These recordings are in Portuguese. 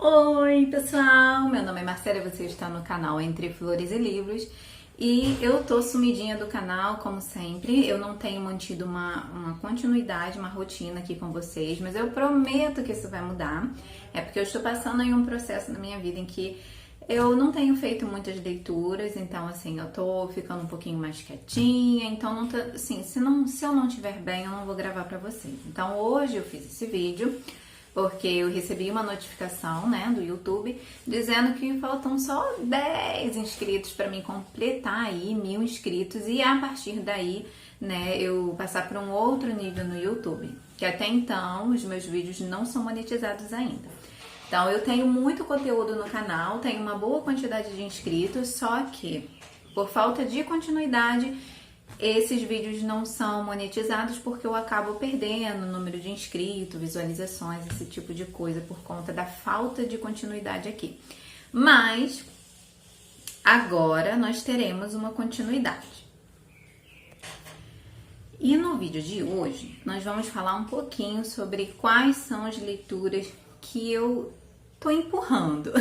Oi, pessoal! Meu nome é Marcela e você está no canal Entre Flores e Livros. E eu tô sumidinha do canal, como sempre. Eu não tenho mantido uma continuidade, uma rotina aqui com vocês, mas eu prometo que isso vai mudar. É porque eu estou passando em um processo na minha vida em que eu não tenho feito muitas leituras, então assim, eu tô ficando um pouquinho mais quietinha, então não tá, assim, se eu não estiver bem, eu não vou gravar pra vocês. Então hoje eu fiz esse vídeo porque eu recebi uma notificação, né, do YouTube dizendo que faltam só 10 inscritos para mim completar aí 1000 inscritos e a partir daí, né, eu passar para um outro nível no YouTube, que até então os meus vídeos não são monetizados ainda. Então eu tenho muito conteúdo no canal, tenho uma boa quantidade de inscritos, só que por falta de continuidade esses vídeos não são monetizados porque eu acabo perdendo o número de inscritos, visualizações, esse tipo de coisa por conta da falta de continuidade aqui. Mas agora nós teremos uma continuidade. E no vídeo de hoje nós vamos falar um pouquinho sobre quais são as leituras que eu tô empurrando,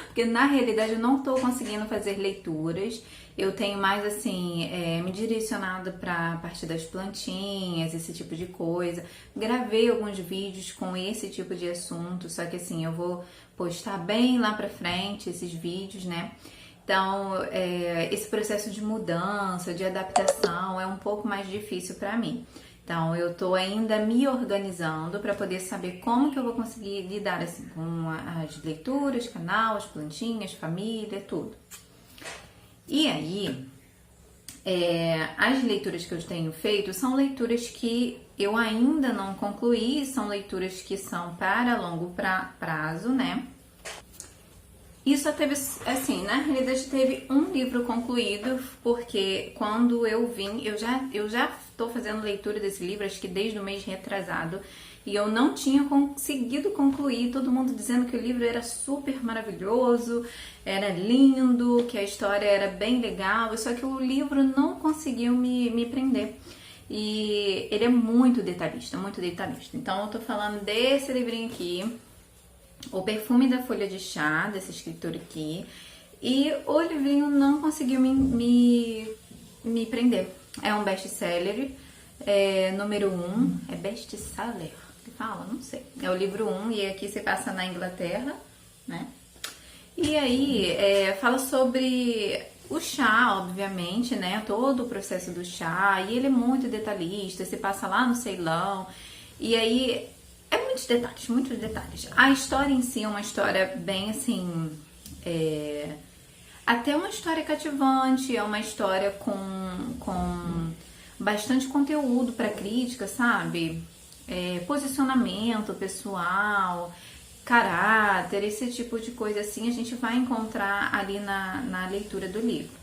porque na realidade eu não tô conseguindo fazer leituras. Eu tenho mais assim, me direcionado para a parte das plantinhas, esse tipo de coisa. Gravei alguns vídeos com esse tipo de assunto, só que assim, eu vou postar bem lá pra frente esses vídeos, né? Então, esse processo de mudança, de adaptação é um pouco mais difícil para mim. Então, eu tô ainda me organizando para poder saber como que eu vou conseguir lidar assim com as leituras, canal, as plantinhas, família, tudo. E aí, as leituras que eu tenho feito são leituras que eu ainda não concluí, são leituras que são para longo prazo, né? E só teve, assim, na realidade teve um livro concluído, porque quando eu vim, eu já tô fazendo leitura desse livro, acho que desde o mês retrasado, e eu não tinha conseguido concluir, todo mundo dizendo que o livro era super maravilhoso, era lindo, que a história era bem legal, só que o livro não conseguiu me prender. E ele é muito detalhista, muito detalhista. Então eu tô falando desse livrinho aqui, O Perfume da Folha de Chá, desse escritor aqui, e o livrinho não conseguiu me prender. É um best-seller, número 1, é best-seller que fala? Não sei. É o livro 1 e aqui se passa na Inglaterra, né? E aí, fala sobre o chá, obviamente, né? Todo o processo do chá, e ele é muito detalhista, se passa lá no Ceilão, e aí muitos detalhes, muitos detalhes. A história em si é uma história bem assim, até uma história cativante, é uma história com bastante conteúdo para crítica, sabe? Posicionamento pessoal, caráter, esse tipo de coisa assim a gente vai encontrar ali na leitura do livro.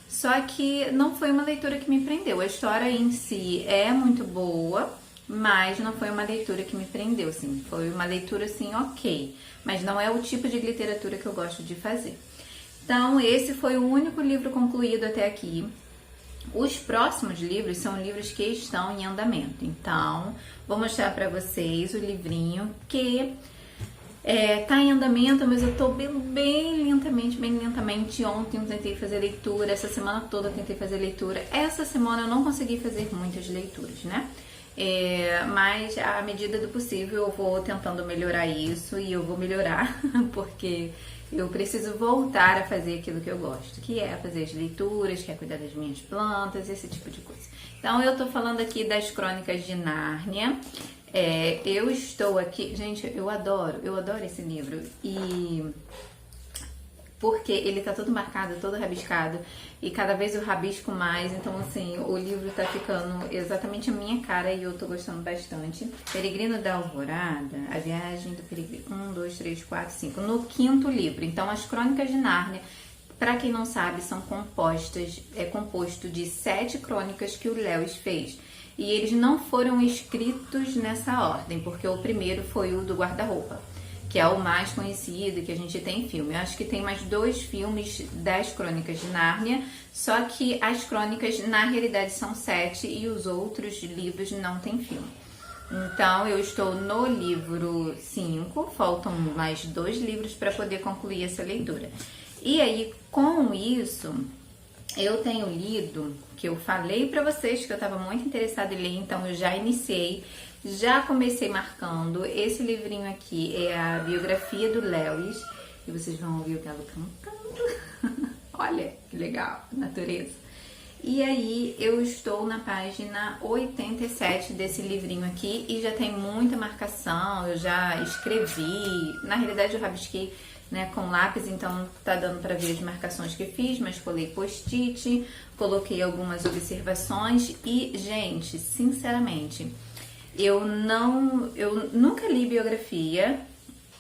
Só que não foi uma leitura que me prendeu. A história em si é muito boa, mas não foi uma leitura que me prendeu, assim. Foi uma leitura, assim, ok. Mas não é o tipo de literatura que eu gosto de fazer. Então, esse foi o único livro concluído até aqui. Os próximos livros são livros que estão em andamento. Então, vou mostrar pra vocês o livrinho que tá em andamento, mas eu tô bem lentamente. Ontem eu tentei fazer leitura, essa semana toda eu tentei fazer leitura. Essa semana eu não consegui fazer muitas leituras, né? Mas à medida do possível eu vou tentando melhorar isso e eu vou melhorar porque eu preciso voltar a fazer aquilo que eu gosto, que é fazer as leituras, que é cuidar das minhas plantas, esse tipo de coisa. Então eu tô falando aqui das Crônicas de Nárnia. Eu estou aqui, gente, eu adoro esse livro e porque ele tá todo marcado, todo rabiscado e cada vez eu rabisco mais, então assim, o livro tá ficando exatamente a minha cara e eu tô gostando bastante. Peregrino da Alvorada, a viagem do peregrino, 1, 2, 3, 4, 5, no 5º livro. Então as Crônicas de Nárnia, para quem não sabe, são composto de 7 crônicas que o Lewis fez. E eles não foram escritos nessa ordem, porque o primeiro foi o do guarda-roupa, que é o mais conhecido, que a gente tem filme. Eu acho que tem mais 2 filmes das Crônicas de Nárnia, só que as crônicas na realidade são 7 e os outros livros não tem filme. Então, eu estou no livro 5, faltam mais 2 livros para poder concluir essa leitura. E aí, com isso, eu tenho lido, que eu falei para vocês que eu estava muito interessada em ler, então eu já iniciei, já comecei marcando. Esse livrinho aqui é a biografia do Lewis, e vocês vão ouvir o galo cantando. Olha que legal, natureza. E aí eu estou na página 87 desse livrinho aqui e já tem muita marcação, eu já escrevi, na realidade eu rabisquei, né, com lápis, então tá dando para ver as marcações que fiz, mas colei post-it, coloquei algumas observações e, gente, sinceramente, eu nunca li biografia.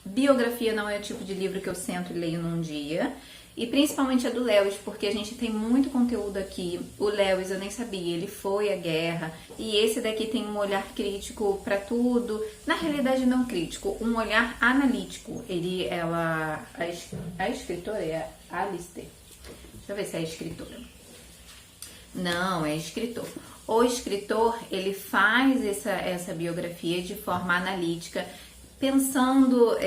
Biografia não é o tipo de livro que eu sento e leio num dia. E principalmente a do Lewis, porque a gente tem muito conteúdo aqui. O Lewis, eu nem sabia, ele foi à guerra. E esse daqui tem um olhar crítico para tudo. Na realidade, não crítico, um olhar analítico. A escritora é a Alistair. Deixa eu ver se é a escritora. Não, é escritor. O escritor, ele faz essa biografia de forma analítica, pensando,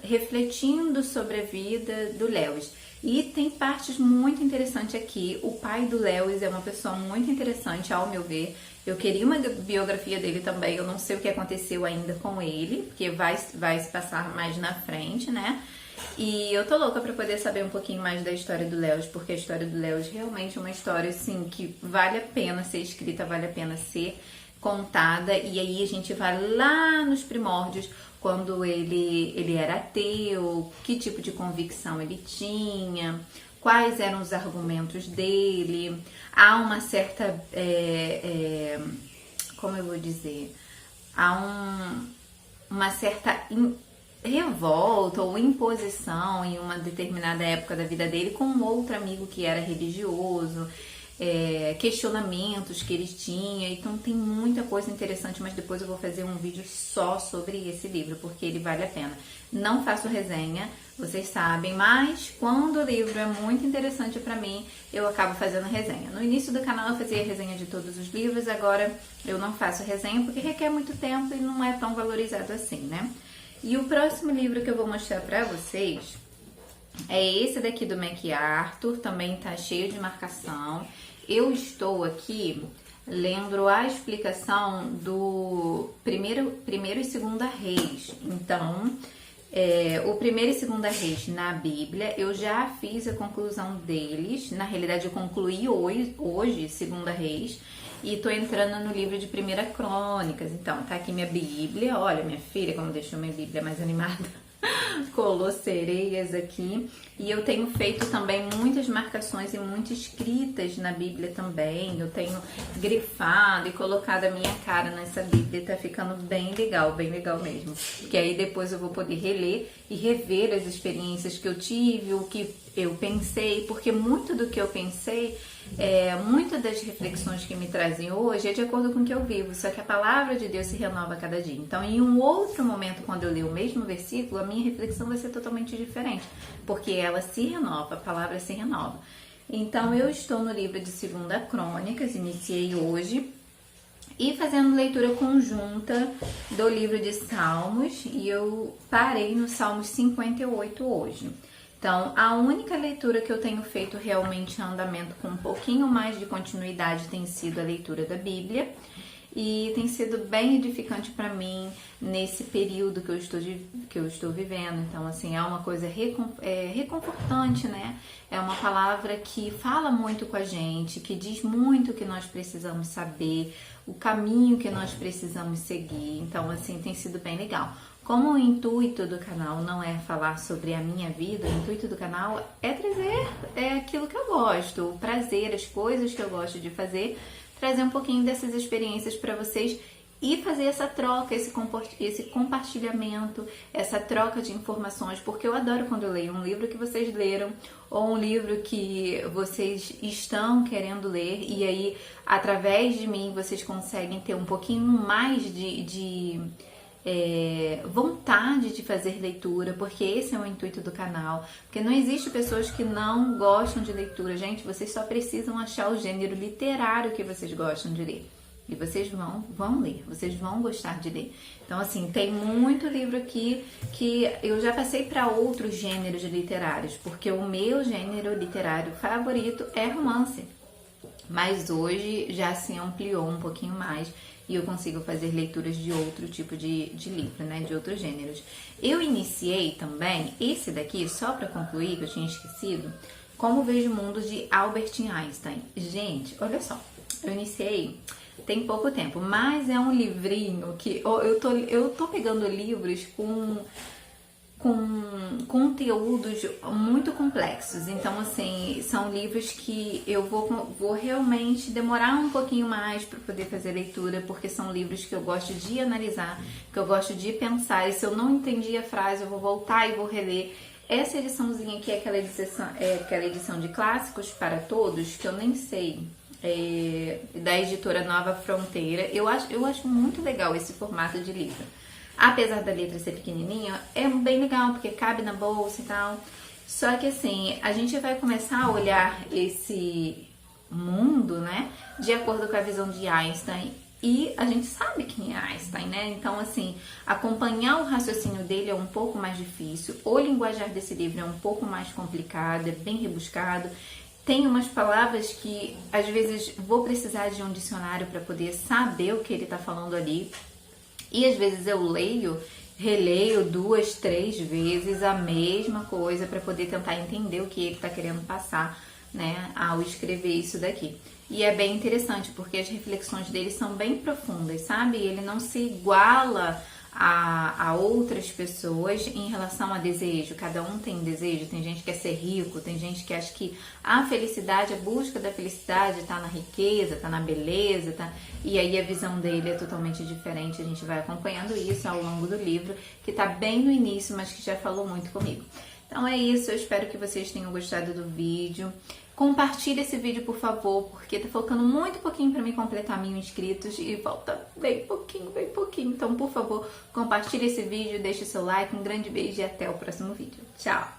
refletindo sobre a vida do Lewis. E tem partes muito interessantes aqui. O pai do Lewis é uma pessoa muito interessante, ao meu ver. Eu queria uma biografia dele também. Eu não sei o que aconteceu ainda com ele, porque vai se passar mais na frente, né? E eu tô louca pra poder saber um pouquinho mais da história do Lewis, porque a história do Lewis realmente é uma história, assim, que vale a pena ser escrita, vale a pena ser contada. E aí a gente vai lá nos primórdios, quando ele era ateu, que tipo de convicção ele tinha, quais eram os argumentos dele. Há uma certa, como eu vou dizer, uma certa revolta ou imposição em uma determinada época da vida dele com um outro amigo que era religioso, questionamentos que eles tinham. Então tem muita coisa interessante, mas depois eu vou fazer um vídeo só sobre esse livro, porque ele vale a pena. Não faço resenha, vocês sabem, mas quando o livro é muito interessante pra mim, eu acabo fazendo resenha. No início do canal eu fazia resenha de todos os livros, agora eu não faço resenha porque requer muito tempo e não é tão valorizado assim, né? E o próximo livro que eu vou mostrar pra vocês é esse daqui do MacArthur, também tá cheio de marcação. Eu estou aqui lendo a explicação do primeiro e segunda Reis. Então, o primeiro e segunda Reis na Bíblia, eu já fiz a conclusão deles. Na realidade, eu concluí hoje segunda Reis. E tô entrando no livro de Primeira Crônicas. Então, tá aqui minha Bíblia. Olha, minha filha, como deixou minha Bíblia mais animada. Colou sereias aqui. E eu tenho feito também muitas marcações e muitas escritas na Bíblia também. Eu tenho grifado e colocado a minha cara nessa Bíblia. Tá ficando bem legal mesmo. Porque aí depois eu vou poder reler e rever as experiências que eu tive, o que eu pensei. Porque muito do que eu pensei, muitas das reflexões que me trazem hoje é de acordo com o que eu vivo. Só que a palavra de Deus se renova a cada dia. Então, em um outro momento, quando eu ler o mesmo versículo, a minha reflexão vai ser totalmente diferente. Porque ela se renova, a palavra se renova. Então, eu estou no livro de 2 Crônicas, iniciei hoje, e fazendo leitura conjunta do livro de Salmos, e eu parei no Salmos 58 hoje. Então, a única leitura que eu tenho feito realmente em andamento com um pouquinho mais de continuidade tem sido a leitura da Bíblia. E tem sido bem edificante para mim nesse período que eu estou vivendo. Então, assim, é uma coisa reconfortante, né? É uma palavra que fala muito com a gente, que diz muito o que nós precisamos saber, o caminho que nós precisamos seguir. Então, assim, tem sido bem legal. Como o intuito do canal não é falar sobre a minha vida, o intuito do canal é trazer aquilo que eu gosto, o prazer, as coisas que eu gosto de fazer, trazer um pouquinho dessas experiências para vocês e fazer essa troca, esse compartilhamento, essa troca de informações, porque eu adoro quando eu leio um livro que vocês leram ou um livro que vocês estão querendo ler e aí, através de mim, vocês conseguem ter um pouquinho mais de vontade de fazer leitura, porque esse é o intuito do canal, porque não existe pessoas que não gostam de leitura, gente, vocês só precisam achar o gênero literário que vocês gostam de ler. E vocês vão ler, vocês vão gostar de ler. Então, assim, tem muito livro aqui que eu já passei para outros gêneros literários, porque o meu gênero literário favorito é romance. Mas hoje já se ampliou um pouquinho mais e eu consigo fazer leituras de outro tipo de livro, né? De outros gêneros. Eu iniciei também, esse daqui, só para concluir, que eu tinha esquecido, Como Vejo o Mundo, de Albert Einstein. Gente, olha só, eu iniciei tem pouco tempo, mas é um livrinho que eu tô pegando livros com conteúdos muito complexos. Então, assim, são livros que eu vou realmente demorar um pouquinho mais para poder fazer leitura, porque são livros que eu gosto de analisar, que eu gosto de pensar, e se eu não entendi a frase, eu vou voltar e vou reler. Essa ediçãozinha aqui é aquela edição de clássicos para todos, que eu nem sei, da editora Nova Fronteira. Eu acho muito legal esse formato de livro. Apesar da letra ser pequenininha, é bem legal, porque cabe na bolsa e tal. Só que assim, a gente vai começar a olhar esse mundo, né, de acordo com a visão de Einstein. E a gente sabe quem é Einstein, né? Então, assim, acompanhar o raciocínio dele é um pouco mais difícil. O linguajar desse livro é um pouco mais complicado, é bem rebuscado. Tem umas palavras que, às vezes, vou precisar de um dicionário para poder saber o que ele está falando ali. E, às vezes, eu releio 2, 3 vezes a mesma coisa para poder tentar entender o que ele está querendo passar, né, ao escrever isso daqui. E é bem interessante, porque as reflexões dele são bem profundas, sabe? Ele não se iguala a outras pessoas em relação a desejo. Cada um tem desejo, tem gente que quer ser rico, tem gente que acha que a felicidade, a busca da felicidade está na riqueza, está na beleza, tá? E aí a visão dele é totalmente diferente. A gente vai acompanhando isso ao longo do livro, que está bem no início, mas que já falou muito comigo. Então é isso, eu espero que vocês tenham gostado do vídeo. Compartilhe esse vídeo, por favor, porque tá faltando muito pouquinho para mim completar 1000 inscritos e falta bem pouquinho, bem pouquinho. Então, por favor, compartilhe esse vídeo, deixe seu like, um grande beijo e até o próximo vídeo. Tchau!